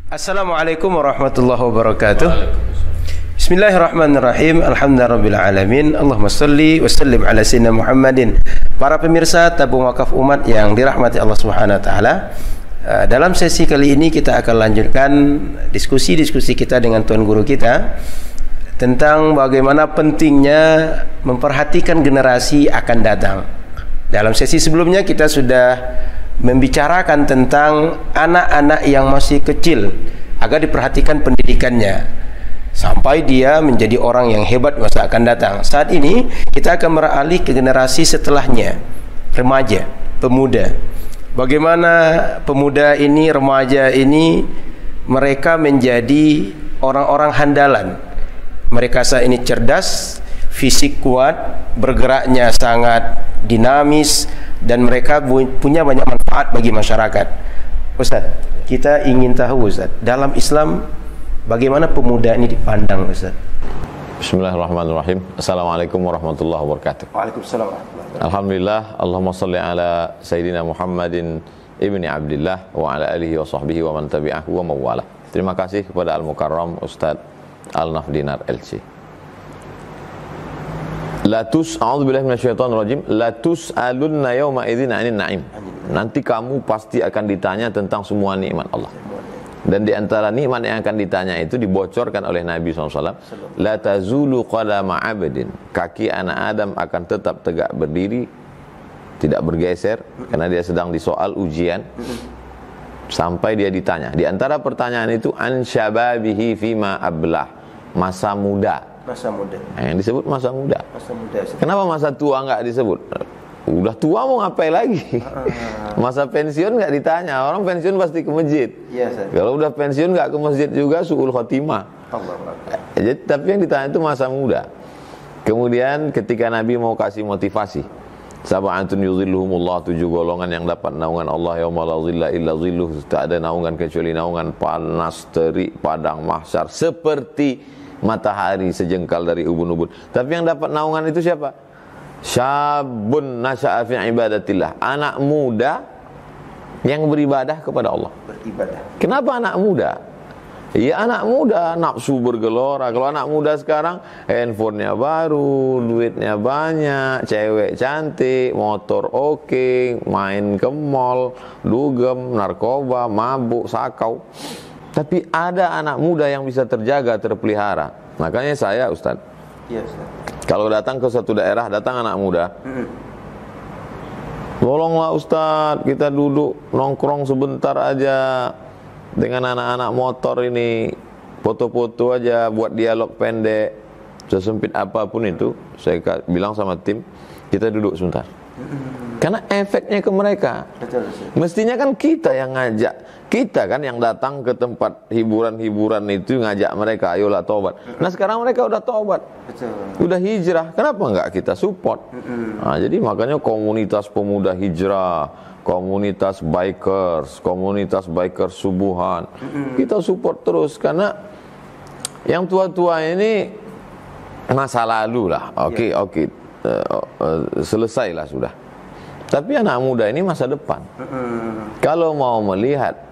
Assalamualaikum warahmatullahi wabarakatuh. Bismillahirrahmanirrahim. Alhamdulillahirabbil alamin. Allahumma shalli wa sallim ala sayyidina Muhammadin. Para pemirsa tabung wakaf umat yang dirahmati Allah Subhanahu wa taala, dalam sesi kali ini kita akan lanjutkan diskusi kita dengan tuan guru kita tentang bagaimana pentingnya memperhatikan generasi akan datang. Dalam sesi sebelumnya kita sudah membicarakan tentang anak-anak yang masih kecil agar diperhatikan pendidikannya sampai dia menjadi orang yang hebat masa akan datang. Saat ini kita akan beralih ke generasi setelahnya, remaja, pemuda. Bagaimana pemuda ini, remaja ini, mereka menjadi orang-orang handalan. Mereka saat ini cerdas, fisik kuat, bergeraknya sangat dinamis, dan mereka punya banyak manfaat bagi masyarakat. Ustaz, kita ingin tahu Ustaz, dalam Islam bagaimana pemuda ini dipandang Ustaz? Bismillahirrahmanirrahim. Assalamualaikum warahmatullahi wabarakatuh. Waalaikumsalam. Alhamdulillah, Allahumma salli ala Sayyidina Muhammadin ibni Abdillah wa ala alihi wa sahbihi wa man tabi'ahu wa mawalah. Terima kasih kepada Al-Mukarram Ustaz Al-Nafdinar LC. A'udzubillahi minasyaitonirrajim. La tus'alunna yawma idzin 'anil na'im. Nanti kamu pasti akan ditanya tentang semua nikmat Allah. Dan di antara nikmat yang akan ditanya itu dibocorkan oleh Nabi SAW. La tazulu qadama 'abdin. Kaki anak Adam akan tetap tegak berdiri, tidak bergeser, karena dia sedang disoal ujian sampai dia ditanya. Di antara pertanyaan itu an syababihi fima ablah, masa muda. Masa muda. Yang disebut masa muda. Masa muda. Kenapa masa tua nggak disebut? Udah tua mau ngapain lagi? Masa pensiun nggak ditanya. Orang pensiun pasti ke masjid. Iya, kalau udah pensiun nggak ke masjid juga su'ul khotimah. Jadi, tapi yang ditanya itu masa muda. Kemudian ketika Nabi mau kasih motivasi, sab'atun yuzilluhumullah, 7 golongan yang dapat naungan Allah yauma la zilla illa zilluh, tak ada naungan kecuali naungan panas terik padang mahsyar seperti matahari sejengkal dari ubun-ubun. Tapi yang dapat naungan itu siapa? Syabun nasya'a fi ibadatillah, anak muda yang beribadah kepada Allah. Beribadah. Kenapa anak muda? Ya anak muda nafsu bergelora. Kalau anak muda sekarang handphonenya baru, duitnya banyak, cewek cantik, motor oke, main ke mall, dugem, narkoba, mabuk, sakau. Tapi ada anak muda yang bisa terjaga, terpelihara. Makanya saya Ustaz, iya, Ustaz, kalau datang ke suatu daerah, datang anak muda, tolonglah Ustaz, kita duduk nongkrong sebentar aja dengan anak-anak motor ini, foto-foto aja, buat dialog pendek, sesempit apapun itu. Saya bilang sama tim, kita duduk sebentar, karena efeknya ke mereka. Betul. Mestinya kan kita yang ngajak, kita kan yang datang ke tempat hiburan-hiburan itu ngajak mereka, ayolah tobat. Nah sekarang mereka udah tobat, udah hijrah, kenapa enggak kita support? Nah, jadi makanya komunitas pemuda hijrah, komunitas bikers subuhan, kita support terus. Karena yang tua-tua ini masa lalu lah, oke, selesailah sudah. Tapi anak muda ini masa depan. Kalau mau melihat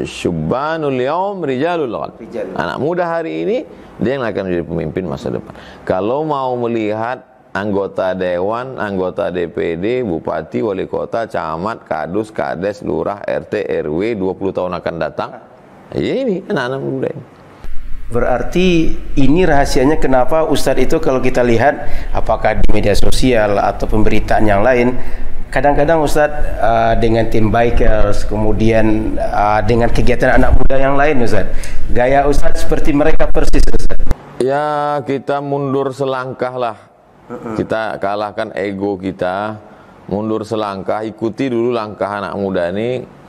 syubbanul yaum rijalul ghad, anak muda hari ini dia yang akan menjadi pemimpin masa depan. Kalau mau melihat anggota dewan, anggota DPD, bupati, wali kota, camat, kadus, kades, lurah, RT, RW 20 tahun akan datang, ya ini anak-anak muda ini. Berarti ini rahasianya kenapa Ustadz itu kalau kita lihat apakah di media sosial atau pemberitaan yang lain, kadang-kadang Ustadz dengan tim bikers, kemudian dengan kegiatan anak muda yang lain Ustadz, gaya Ustadz seperti mereka persis Ustadz. Ya kita mundur selangkah lah, kita kalahkan ego kita, mundur selangkah, ikuti dulu langkah anak muda ini.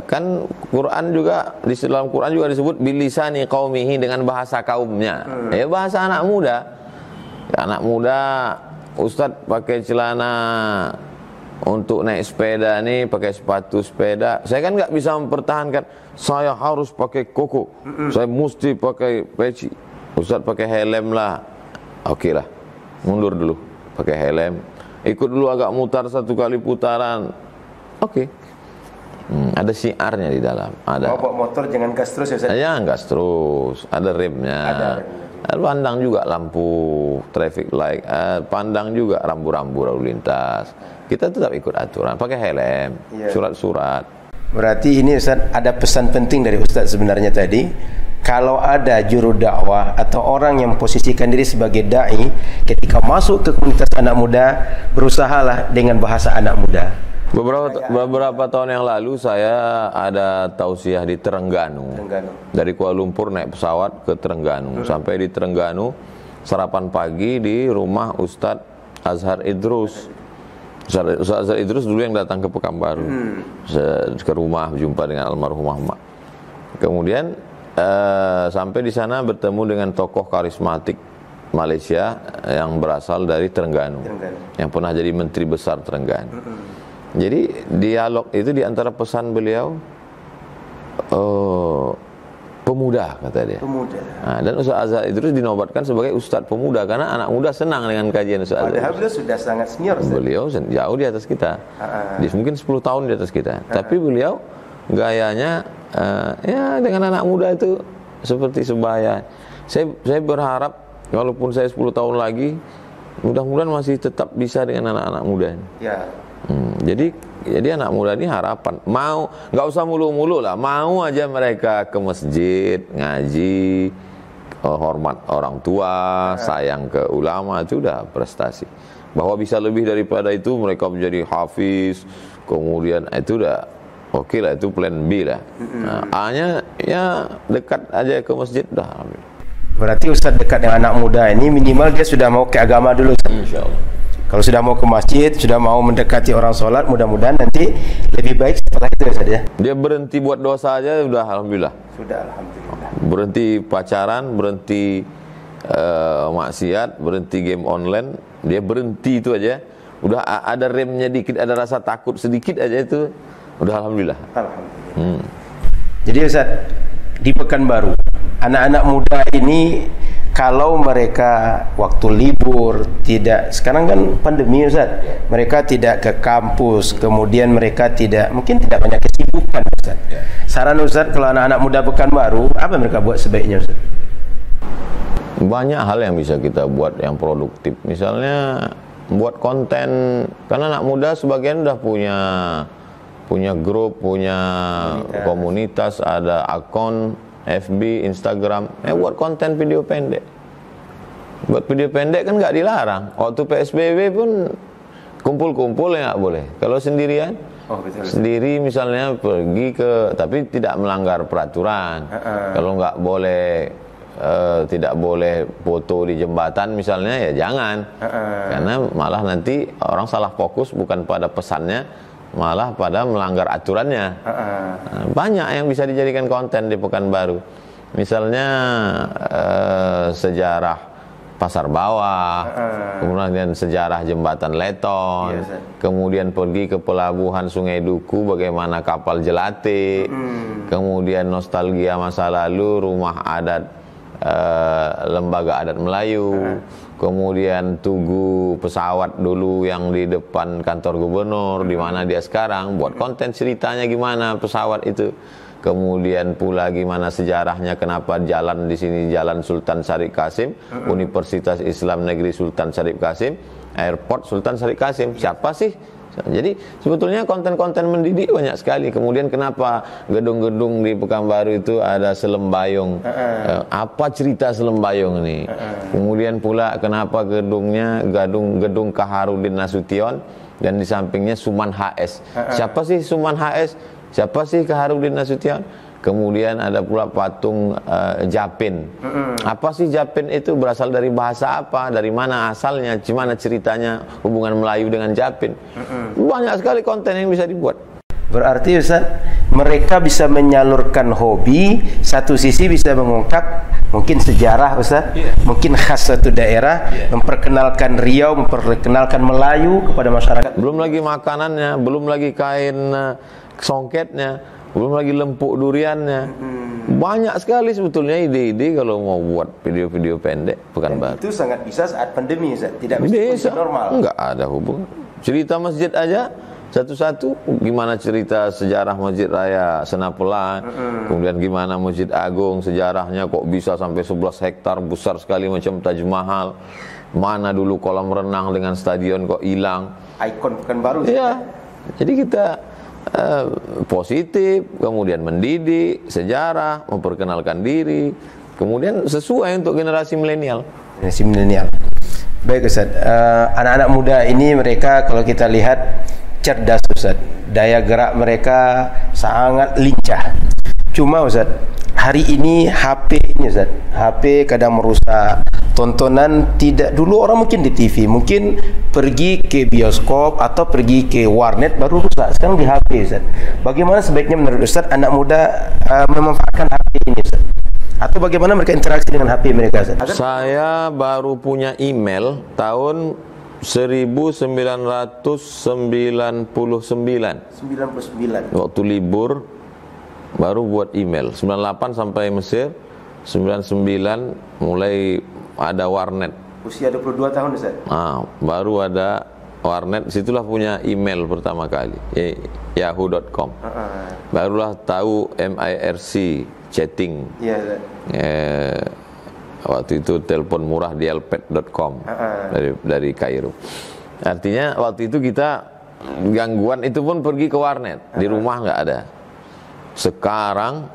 Kan Quran juga, di dalam Quran juga disebut bilisani qaumihi, dengan bahasa kaumnya. Ya bahasa anak muda. Anak muda, Ustadz pakai celana untuk naik sepeda nih, pakai sepatu sepeda. Saya kan nggak bisa mempertahankan, saya harus pakai koko, saya mesti pakai peci. Ustadz pakai helm lah. Oke lah, mundur dulu, pakai helm. Ikut dulu agak mutar 1 kali putaran. Oke. Ada syiarnya di dalam. Ada. Bawa motor jangan gas terus ya Ustaz? Ya, gas terus. Ada remnya. Pandang juga lampu traffic light. Pandang juga rambu-rambu lalu lintas. Kita tetap ikut aturan. Pakai helm. Surat-surat. Berarti ini Ustaz ada pesan penting dari Ustaz sebenarnya tadi. Kalau ada juru dakwah atau orang yang posisikan diri sebagai dai, ketika masuk ke komunitas anak muda, berusahalah dengan bahasa anak muda. Beberapa tahun yang lalu saya ada tausiah di Terengganu. Dari Kuala Lumpur naik pesawat ke Terengganu. Sampai di Terengganu sarapan pagi di rumah Ustadz Azhar Idrus. Ustadz Azhar Idrus dulu yang datang ke Pekanbaru. Ke rumah berjumpa dengan almarhumah mak. Kemudian sampai di sana bertemu dengan tokoh karismatik Malaysia yang berasal dari Terengganu. Yang pernah jadi menteri besar Terengganu. Jadi dialog itu diantara pesan beliau pemuda, kata dia. Pemuda. Nah, dan Ustaz Azhar Idrus dinobatkan sebagai Ustadz pemuda karena anak muda senang dengan kajian Ustaz Azhar. Padahal beliau sudah sangat senior. Beliau jauh di atas kita. Dia mungkin 10 tahun di atas kita. Tapi beliau gayanya ya dengan anak muda itu seperti sebaya. Saya berharap walaupun saya 10 tahun lagi, mudah-mudahan masih tetap bisa dengan anak-anak muda. Ya. Jadi anak muda ini harapan, mau nggak usah mulu-mulu lah, mau aja mereka ke masjid ngaji, hormat orang tua, sayang ke ulama, itu udah prestasi. Bahwa bisa lebih daripada itu, mereka menjadi hafiz, kemudian itu udah oke lah, itu plan B lah. Nah, A-nya ya dekat aja ke masjid dah. Berarti Ustaz dekat dengan anak muda ini minimal dia sudah mau ke agama dulu. Insyaallah. Kalau sudah mau ke masjid, sudah mau mendekati orang sholat, mudah-mudahan nanti lebih baik setelah itu Ustaz ya. Dia berhenti buat dosa aja udah alhamdulillah. Sudah alhamdulillah. Berhenti pacaran, berhenti maksiat, berhenti game online, dia berhenti itu aja. Udah ada remnya dikit, ada rasa takut sedikit aja itu udah alhamdulillah. Alhamdulillah. Jadi Ustaz, di Pekanbaru, anak-anak muda ini kalau mereka waktu libur tidak, sekarang kan pandemi Ustaz, mereka tidak ke kampus, kemudian mereka mungkin tidak banyak kesibukan Ustaz. Saran Ustaz kalau anak-anak muda Pekanbaru, apa mereka buat sebaiknya Ustaz? Banyak hal yang bisa kita buat yang produktif. Misalnya buat konten, karena anak muda sebagian udah punya grup, punya komunitas, ada akun FB, Instagram, buat konten video pendek. Buat video pendek kan nggak dilarang. Waktu PSBB pun kumpul-kumpul ya nggak boleh. Kalau sendirian, sendiri misalnya pergi tapi tidak melanggar peraturan. Kalau nggak boleh, tidak boleh foto di jembatan misalnya, ya jangan. Karena malah nanti orang salah fokus bukan pada pesannya, malah pada melanggar aturannya. Banyak yang bisa dijadikan konten di Pekanbaru. Misalnya sejarah Pasar Bawah, kemudian sejarah Jembatan Leton, kemudian pergi ke pelabuhan Sungai Duku, bagaimana kapal jelati, kemudian nostalgia masa lalu, rumah adat lembaga adat Melayu, kemudian tugu pesawat dulu yang di depan kantor gubernur, di mana dia sekarang, buat konten ceritanya gimana pesawat itu. Kemudian pula gimana sejarahnya, kenapa jalan di sini Jalan Sultan Syarif Kasim, Universitas Islam Negeri Sultan Syarif Kasim, Airport Sultan Syarif Kasim. Siapa sih? Jadi sebetulnya konten-konten mendidik banyak sekali. Kemudian kenapa gedung-gedung di Pekanbaru itu ada Selembayung? Apa cerita Selembayung ini? Kemudian pula kenapa gedung Kaharudin Nasution dan di sampingnya Suman HS? Siapa sih Suman HS? Siapa sih Kaharudin Nasution? Kemudian ada pula patung Japin. Apa sih Japin itu? Berasal dari bahasa apa? Dari mana asalnya? Gimana ceritanya hubungan Melayu dengan Japin? Banyak sekali konten yang bisa dibuat. Berarti Ustaz, mereka bisa menyalurkan hobi, satu sisi bisa mengungkap mungkin sejarah Ustaz, mungkin khas satu daerah, memperkenalkan Riau, memperkenalkan Melayu kepada masyarakat. Belum lagi makanannya, belum lagi kain songketnya, belum lagi lempuk duriannya. Banyak sekali sebetulnya ide-ide kalau mau buat video-video pendek Pekanbaru. Itu sangat bisa saat pandemi Ustaz, tidak bisa normal. Enggak ada hubungan. Cerita masjid aja satu-satu. Gimana cerita sejarah Masjid Raya Senapelan, kemudian gimana Masjid Agung sejarahnya kok bisa sampai 11 hektar besar sekali macam Taj Mahal. Mana dulu kolam renang dengan stadion kok hilang. Ikon Pekanbaru. Iya. Jadi kita positif, kemudian mendidik, sejarah, memperkenalkan diri, kemudian sesuai untuk generasi milenial. Generasi milenial. Baik Ustaz, anak-anak muda ini mereka kalau kita lihat cerdas Ustaz, daya gerak mereka sangat lincah. Cuma Ustaz, hari ini HP ini Ustaz, HP kadang merusak tontonan. Tidak, dulu orang mungkin di TV, mungkin pergi ke bioskop atau pergi ke warnet baru rusak, sekarang di HP Ustaz. Bagaimana sebaiknya menurut Ustaz anak muda memanfaatkan HP ini Ustaz? Atau bagaimana mereka interaksi dengan HP mereka Ustaz? Saya baru punya email tahun 1999. 99. Waktu libur baru buat email. 98 sampai Mesir, 99 mulai ada warnet. Usia 22 tahun Ustaz. Baru ada warnet, situlah punya email pertama kali, yahoo.com. Barulah tahu MIRC, chatting. Iya, waktu itu telepon murah dialpad.com dari Kairo. Artinya waktu itu kita gangguan itu pun pergi ke warnet, di rumah nggak ada. Sekarang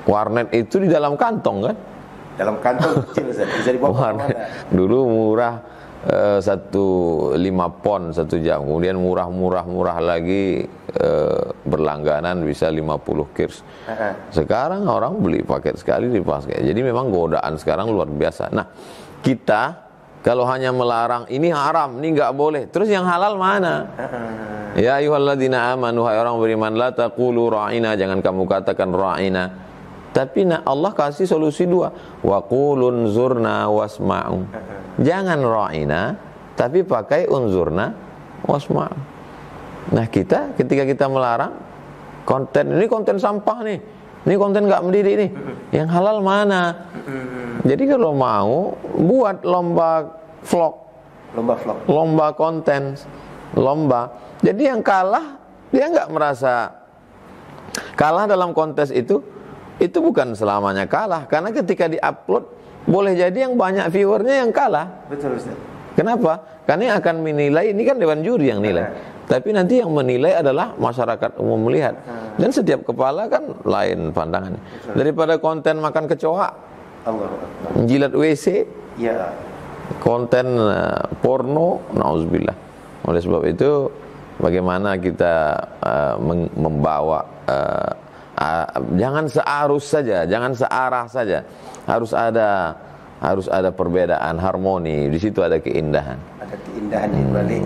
warnet itu di dalam kantong kan? Dalam kantong kecil bisa dibawa kemana? Dulu murah 1,5 pon 1 jam, kemudian murah lagi berlangganan bisa 50 kirs. Sekarang orang beli paket sekali dipakai. Jadi memang godaan sekarang luar biasa. Nah, kita kalau hanya melarang ini haram, ini nggak boleh, terus yang halal mana? Ya ayyuhalladzina amanu, hai orang beriman, la taqulu ra'ina, jangan kamu katakan ra'ina. Tapi Allah kasih solusi dua. Wa qul unzurna wasma'u. Jangan ra'ina, tapi pakai unzurna wasma'u. Nah, kita ketika kita melarang konten, ini konten sampah nih, ini konten nggak mendidik nih, yang halal mana? Jadi kalau mau buat lomba vlog, lomba konten, lomba. Jadi yang kalah dia nggak merasa kalah dalam kontes itu bukan selamanya kalah, karena ketika diupload boleh jadi yang banyak viewernya yang kalah. Betul Ustaz. Kenapa? Karena yang akan menilai ini kan dewan juri yang nilai. Tapi nanti yang menilai adalah masyarakat umum melihat. Dan setiap kepala kan lain pandangannya. Daripada konten makan kecoa, jilat WC, ya, konten porno, nauzubillah. Oleh sebab itu bagaimana kita membawa jangan searus saja, jangan searah saja. Harus ada perbedaan, harmoni. Di situ ada keindahan. Ada keindahan di balik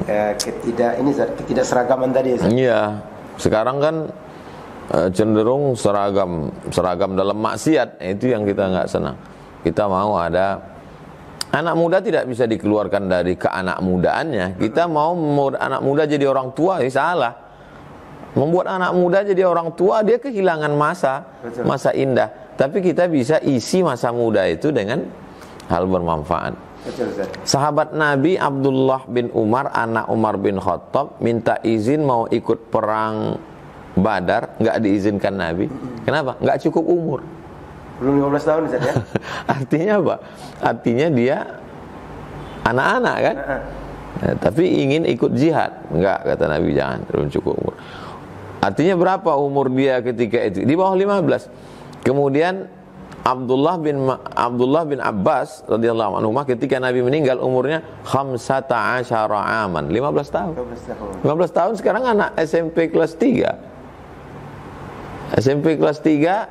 ketidakseragaman tadi. Iya. Sekarang kan cenderung seragam dalam maksiat. Itu yang kita nggak senang. Kita mau ada anak muda tidak bisa dikeluarkan dari keanak mudaannya. Kita mau anak muda jadi orang tua, salah. Membuat anak muda jadi orang tua, dia kehilangan masa indah. Tapi kita bisa isi masa muda itu dengan hal bermanfaat. Sahabat Nabi Abdullah bin Umar, anak Umar bin Khattab, minta izin mau ikut perang Badar, nggak diizinkan Nabi. Kenapa? Nggak cukup umur. Belum 15 tahun Ustaz ya? Artinya apa? Artinya dia anak-anak kan? Tapi ingin ikut jihad. Enggak, kata Nabi, jangan, belum cukup umur. Artinya berapa umur dia ketika itu? Di bawah 15. Kemudian Abdullah bin Abbas radhiyallahu anhu ketika Nabi meninggal umurnya 15 aman, 15 tahun. 15 tahun sekarang anak SMP kelas 3. SMP kelas 3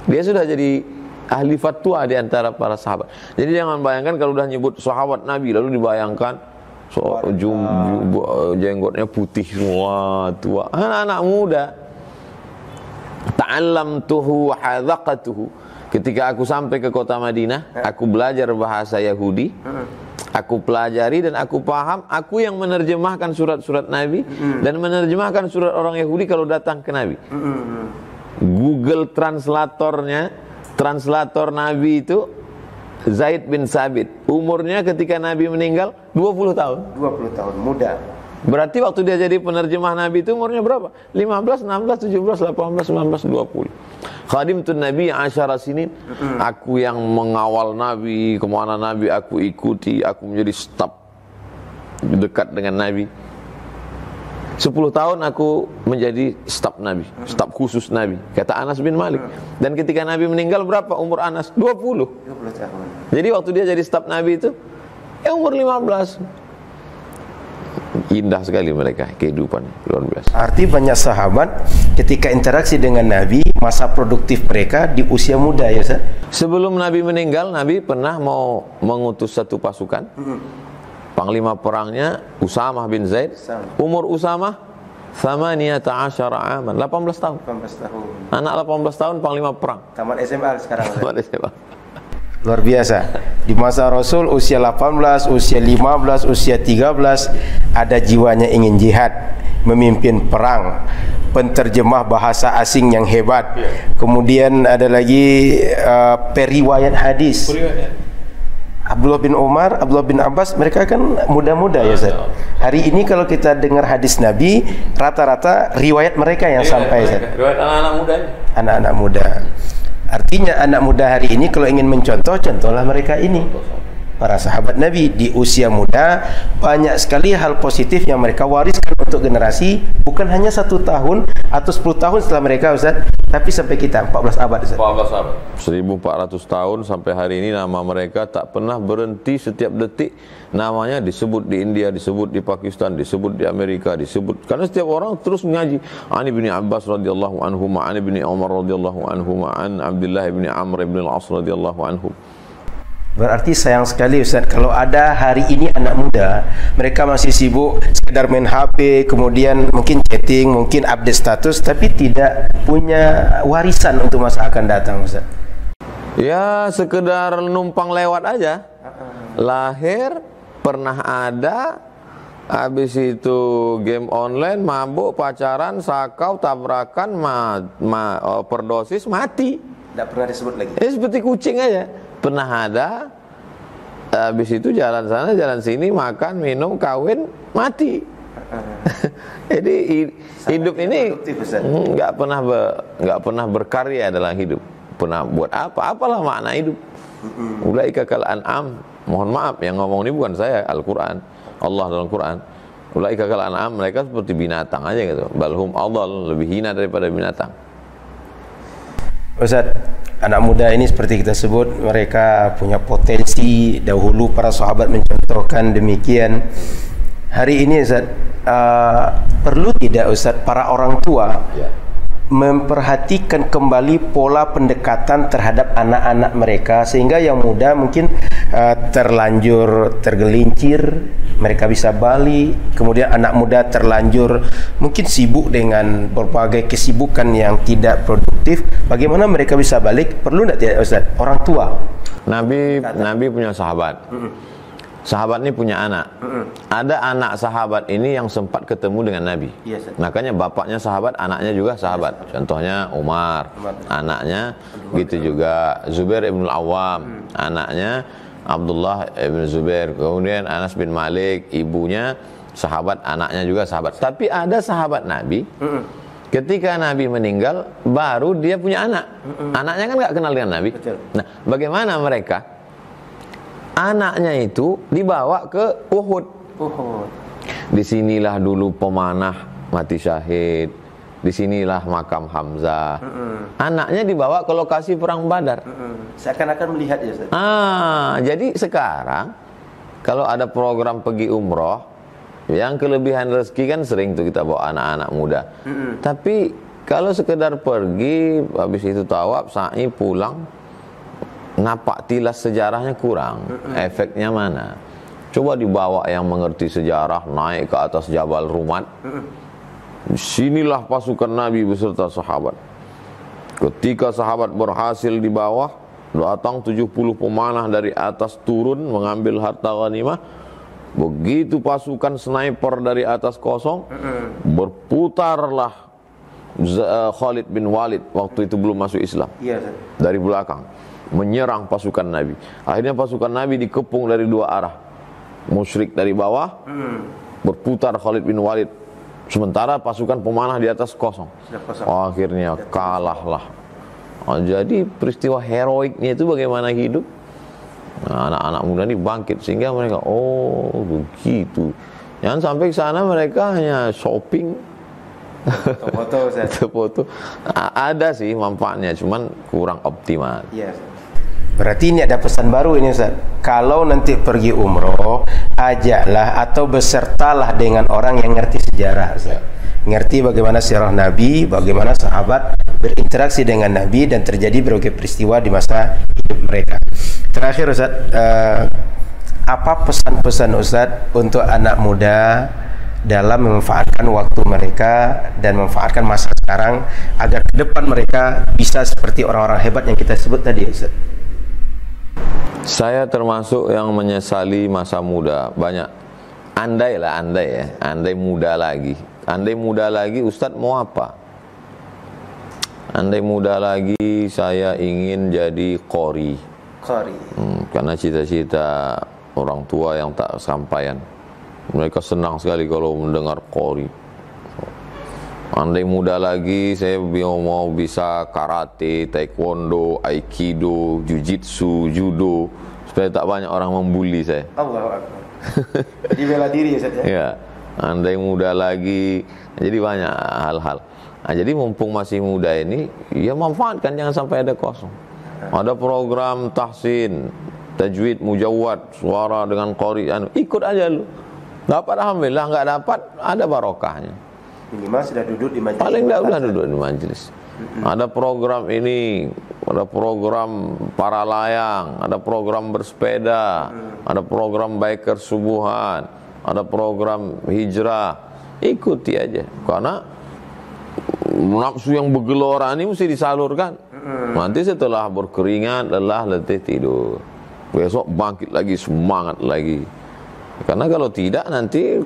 dia sudah jadi ahli fatwa di antara para sahabat. Jadi jangan bayangkan kalau udah nyebut sahabat Nabi lalu dibayangkan jenggotnya putih semua, tua. Anak-anak muda. Ta'allamtuhu wa hadzaqatuhu. Ketika aku sampai ke kota Madinah, aku belajar bahasa Yahudi. Aku pelajari dan aku paham. Aku yang menerjemahkan surat-surat Nabi dan menerjemahkan surat orang Yahudi kalau datang ke Nabi. Google translator Nabi itu Zaid bin Sabit. Umurnya ketika Nabi meninggal 20 tahun. 20 tahun, muda. Berarti waktu dia jadi penerjemah Nabi itu umurnya berapa? 15, 16, 17, 18, 19, 20. Khadimtun Nabi asyara sinin. Aku yang mengawal Nabi, kemana Nabi aku ikuti, aku menjadi staf dekat dengan Nabi. 10 tahun aku menjadi staf Nabi, staf khusus Nabi, kata Anas bin Malik. Dan ketika Nabi meninggal berapa umur Anas? 20 tahun. Jadi waktu dia jadi staf Nabi itu umur 15. Indah sekali mereka, kehidupan luar biasa. Arti banyak sahabat ketika interaksi dengan Nabi, masa produktif mereka di usia muda, ya Ustaz? Sebelum Nabi meninggal, Nabi pernah mau mengutus satu pasukan. Panglima perangnya Usamah bin Zaid. Umur Usamah 18 aman, 18 tahun. 18 tahun. Anak 18 tahun panglima perang. Tamat SMA sekarang. Tamat SMA. Luar biasa. Di masa Rasul usia 18, usia 15, usia 13 ada jiwanya ingin jihad, memimpin perang, penterjemah bahasa asing yang hebat. Kemudian ada lagi periwayat hadis. Abdullah bin Umar, Abdullah bin Abbas, mereka kan muda-muda, ya Ustaz. Hari ini kalau kita dengar hadis Nabi, rata-rata riwayat mereka yang sampai, Ustaz. Riwayat anak-anak muda. Anak-anak muda. Artinya anak muda hari ini kalau ingin mencontoh, contohlah mereka ini. Para sahabat Nabi di usia muda, banyak sekali hal positif yang mereka wariskan untuk generasi, bukan hanya 1 tahun atau 10 tahun setelah mereka, Ustaz, tapi sampai kita 14 abad, Ustaz. 14 abad. 1400 tahun sampai hari ini nama mereka tak pernah berhenti, setiap detik namanya disebut di India, disebut di Pakistan, disebut di Amerika, disebut karena setiap orang terus mengaji. Ani bin Abbas radhiyallahu anhu, Ani bin Umar radhiyallahu anhu, an Abdullah bin Amr bin al-As radhiyallahu anhu. Berarti sayang sekali, Ustaz, kalau ada hari ini anak muda, mereka masih sibuk sekedar main HP, kemudian mungkin chatting, mungkin update status, tapi tidak punya warisan untuk masa akan datang, Ustaz. Ya, sekedar numpang lewat aja. Lahir, pernah ada, habis itu game online, mabuk, pacaran, sakau, tabrakan, overdosis, mati. Tidak pernah disebut lagi. Ini seperti kucing aja. Pernah ada, habis itu jalan sana, jalan sini, makan, minum, kawin, mati. Jadi hidup ini nggak pernah berkarya dalam hidup. Pernah buat apa? Apalah makna hidup? Ulaika kal an'am. Mohon maaf, yang ngomong ini bukan saya, Al-Quran. Allah dalam Quran. Ulaika kal an'am, mereka seperti binatang aja gitu. Balhum adall, lebih hina daripada binatang. Ustaz, anak muda ini seperti kita sebut, mereka punya potensi. Dahulu para sahabat mencontohkan demikian. Hari ini, Ustaz, perlu tidak, Ustaz, para orang tua memperhatikan kembali pola pendekatan terhadap anak-anak mereka, sehingga yang muda mungkin terlanjur tergelincir, mereka bisa balik. Kemudian anak muda terlanjur mungkin sibuk dengan berbagai kesibukan yang tidak produktif. Bagaimana mereka bisa balik? Perlu tidak, Ustaz, orang tua? Nabi punya sahabat. Sahabat ini punya anak. Ada anak sahabat ini yang sempat ketemu dengan Nabi. Makanya bapaknya sahabat, anaknya juga sahabat. Contohnya Umar, anaknya gitu juga. Zubair ibn al-Awwam, anaknya Abdullah ibn Zubair. Kemudian Anas bin Malik, ibunya sahabat, anaknya juga sahabat. Tapi ada sahabat Nabi, ketika Nabi meninggal, baru dia punya anak. Anaknya kan nggak kenal dengan Nabi. Nah, bagaimana mereka? Anaknya itu dibawa ke Uhud. Disinilah dulu pemanah mati syahid. Disinilah makam Hamzah. Anaknya dibawa ke lokasi perang Badar. Seakan-akan melihat, ya, Ustaz. Jadi sekarang kalau ada program pergi umroh, yang kelebihan rezeki kan sering tuh kita bawa anak-anak muda. Tapi kalau sekedar pergi, habis itu tawaf, sa'i, pulang, napak tilas sejarahnya kurang. Efeknya mana? Coba dibawa yang mengerti sejarah, naik ke atas Jabal Rumat. Sinilah pasukan Nabi beserta sahabat. Ketika sahabat berhasil di bawah, datang 70 pemanah dari atas turun mengambil harta ghanimah. Begitu pasukan sniper dari atas kosong, berputarlah Khalid bin Walid, waktu itu belum masuk Islam, dari belakang menyerang pasukan Nabi. Akhirnya pasukan Nabi dikepung dari dua arah. Musyrik dari bawah, berputar Khalid bin Walid, sementara pasukan pemanah di atas kosong. Akhirnya kalahlah. Jadi peristiwa heroiknya itu bagaimana hidup. Nah, anak-anak muda ini bangkit sehingga mereka, oh begitu. Jangan sampai ke sana mereka hanya shopping, foto. Ada sih manfaatnya, cuman kurang optimal. Yes. Berarti ini ada pesan baru ini Ustaz. Kalau nanti pergi umroh, ajaklah atau besertalah dengan orang yang ngerti sejarah Ustaz. Ngerti bagaimana sirah Nabi, bagaimana sahabat berinteraksi dengan Nabi dan terjadi berbagai peristiwa di masa hidup mereka. Terakhir Ustaz, apa pesan-pesan Ustaz untuk anak muda dalam memanfaatkan waktu mereka dan memanfaatkan masa sekarang agar ke depan mereka bisa seperti orang-orang hebat yang kita sebut tadi Ustaz? Saya termasuk yang menyesali masa muda. Banyak. Andai ya. Andai muda lagi, Ustadz mau apa? Andai muda lagi, saya ingin jadi qori. Karena cita-cita orang tua yang tak sampaikan. Mereka senang sekali kalau mendengar qori. Andai muda lagi, saya mau bisa karate, taekwondo, aikido, jujitsu, judo, supaya tak banyak orang membuli saya. Allahu Akbar. Jadi bela diri ya Ustaz ya? Ya, andai muda lagi, jadi banyak hal-hal. Nah, jadi mumpung masih muda ini, ya manfaatkan, jangan sampai ada kosong. Ada program tahsin, tajwid, mujawwad, suara dengan qori, ikut aja lu. Dapat alhamdulillah, nggak dapat ada barokahnya. Minimal sudah duduk di majelis. Paling tidak udah duduk di majelis. Ada program ini, ada program para layang, ada program bersepeda, ada program biker subuhan, ada program hijrah. Ikuti aja, karena nafsu yang bergelora ini mesti disalurkan. Nanti setelah berkeringat, lelah, letih, tidur. Besok bangkit lagi, semangat lagi. Karena kalau tidak nanti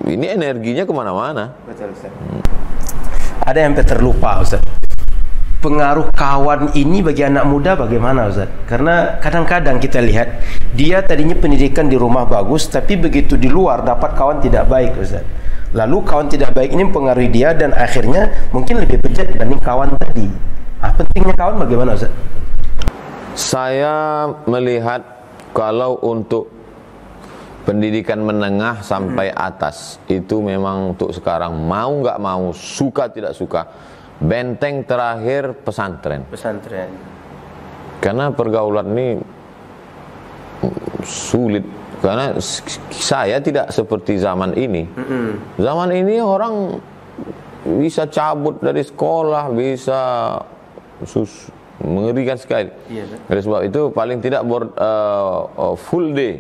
ini energinya kemana-mana. Betul Ustaz. Ada yang terlupa Ustaz. Pengaruh kawan ini bagi anak muda bagaimana Ustaz? Karena kadang-kadang kita lihat dia tadinya pendidikan di rumah bagus, tapi begitu di luar dapat kawan tidak baik Ustaz. Lalu kawan tidak baik ini mempengaruhi dia dan akhirnya mungkin lebih bejat dibanding kawan tadi. Pentingnya kawan bagaimana Ustaz? Saya melihat kalau untuk pendidikan menengah sampai atas itu memang untuk sekarang mau nggak mau, suka tidak suka, benteng terakhir pesantren. Karena pergaulan ini sulit. Karena saya tidak seperti zaman ini. Zaman ini orang bisa cabut dari sekolah, bisa mengerikan sekali. Oleh sebab itu paling tidak full day.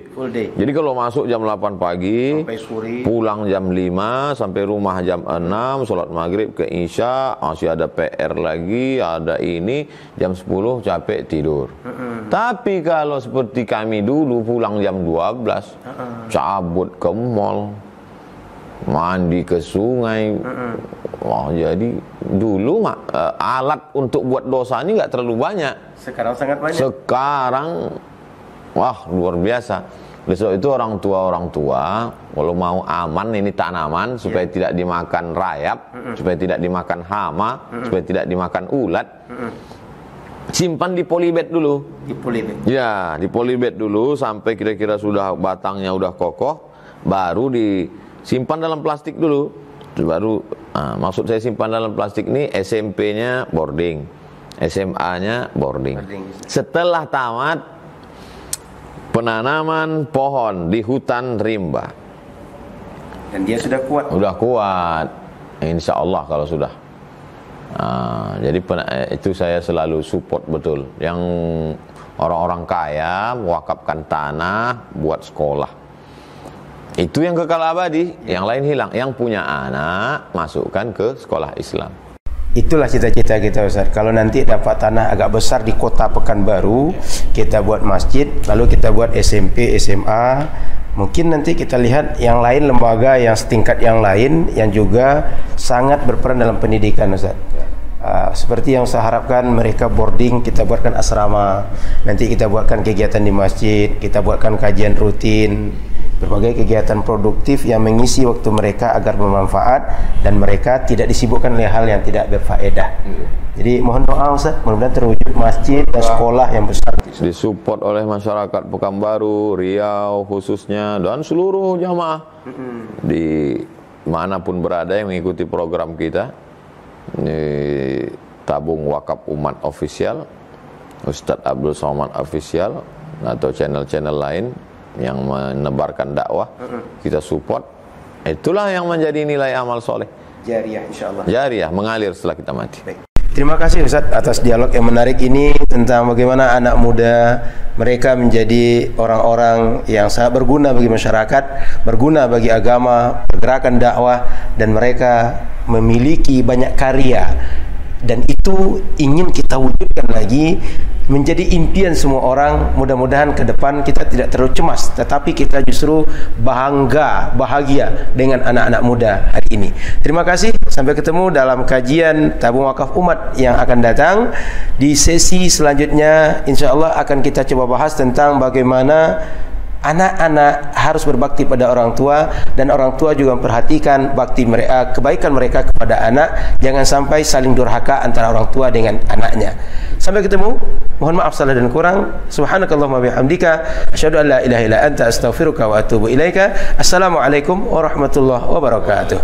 Jadi kalau masuk jam 8 pagi pulang jam 5 sampai rumah jam 6, sholat maghrib ke isya, masih ada PR lagi, ada ini, jam 10 capek tidur. Tapi kalau seperti kami dulu pulang jam 12 cabut ke mall, mandi ke sungai. Jadi dulu alat untuk buat dosa ini nggak terlalu banyak. Sekarang sangat banyak. Sekarang wah luar biasa. Oleh sebab itu orang tua kalau mau aman ini tanaman supaya tidak dimakan rayap, supaya tidak dimakan hama, supaya tidak dimakan ulat. Simpan di polybag dulu. Ya, di polybag dulu sampai kira-kira sudah batangnya udah kokoh, baru disimpan dalam plastik dulu. Baru maksud saya simpan dalam plastik ini SMP-nya boarding, SMA-nya boarding. Setelah tamat penanaman pohon di hutan rimba. Dan dia sudah kuat. Sudah kuat, insya Allah kalau sudah. Jadi itu saya selalu support betul. Yang orang-orang kaya mewakafkan tanah buat sekolah. Itu yang kekal abadi, yang lain hilang. Yang punya anak masukkan ke sekolah Islam. Itulah cita-cita kita Ustaz. Kalau nanti dapat tanah agak besar di kota Pekanbaru, kita buat masjid, lalu kita buat SMP, SMA. Mungkin nanti kita lihat yang lain, lembaga yang setingkat yang lain yang juga sangat berperan dalam pendidikan Ustaz. Seperti yang saya harapkan, mereka boarding, kita buatkan asrama. Nanti kita buatkan kegiatan di masjid, kita buatkan kajian rutin. berbagai kegiatan produktif yang mengisi waktu mereka agar bermanfaat dan mereka tidak disibukkan oleh hal yang tidak berfaedah. Jadi mohon doa Ustaz, mudah-mudahan terwujud masjid dan sekolah yang besar. Disupport oleh masyarakat Pekanbaru, Riau khususnya, dan seluruh jamaah di manapun berada yang mengikuti program kita. Ini Tabung Wakaf Umat Official, Ustadz Abdul Somad Official, atau channel-channel lain yang menebarkan dakwah, kita support. Itulah yang menjadi nilai amal soleh. Jariah insyaallah. Jariah, mengalir setelah kita mati. Baik. Terima kasih Ustaz atas dialog yang menarik ini tentang bagaimana anak muda mereka menjadi orang-orang yang sangat berguna bagi masyarakat, berguna bagi agama, pergerakan dakwah, dan mereka memiliki banyak karya. Dan itu ingin kita wujudkan lagi, menjadi impian semua orang. Mudah-mudahan ke depan kita tidak terlalu cemas, tetapi kita justru bahagia dengan anak-anak muda hari ini. Terima kasih, sampai ketemu dalam kajian Tabung Wakaf Umat yang akan datang. Di sesi selanjutnya insya-Allah akan kita coba bahas tentang bagaimana anak-anak harus berbakti pada orang tua, dan orang tua juga memperhatikan bakti mereka, kebaikan mereka kepada anak. Jangan sampai saling durhaka antara orang tua dengan anaknya. Sampai ketemu. Mohon maaf salah dan kurang. Subhanakallahumma bihamdika asyhadu an la ilaha illa anta astaghfiruka wa atubu ilaika. Assalamualaikum warahmatullahi wabarakatuh.